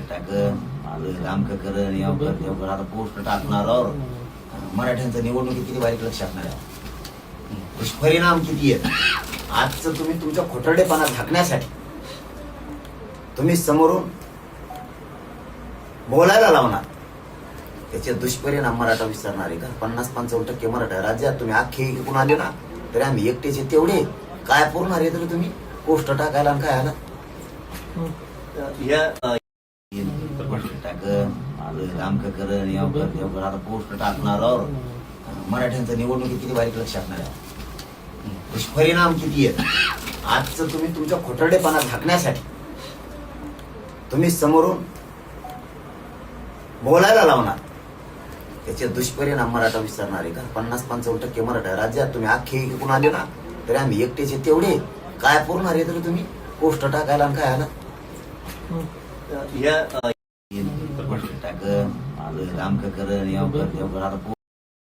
टाक आमक करण यावर आता पोस्ट टाकणार मराठ्यांचं निवडणुकीत किती बारीक लक्ष असणार आहे. दुष्परिणाम किती आहेत आजचं तुम्ही तुमच्या खोटरडेपणा झाकण्यासाठी तुम्ही समोरून बोलायला लावणार. त्याचे दुष्परिणाम मराठा विसरणार आहे का? 50-55% मराठा राज्यात तुम्ही अख्खे इकडून आले ना तरी आम्ही एकटेचे तेवढे काय पुरणार आहे तरी तुम्ही पोस्ट टाकायला आणि काय आला टाक आमक करण यावर आता पोस्ट टाकणार मराठ्यांचं निवडणुकीत किती बारीक लक्ष असणार आहे. दुष्परिणाम किती आहेत आजचं तुम्ही तुमच्या खोटरडेपणा झाकण्यासाठी तुम्ही समोरून बोलायला लावणार. त्याचे दुष्परिणाम मराठा विसरणार आहे का? 50-55% मराठा राज्यात तुम्ही अख्खे इकडून आले ना तरी आम्ही एकटेचे तेवढे काय पुरणार आहे तरी तुम्ही पोस्ट टाकायला आणि काय आला टाक आमक करण यावर आता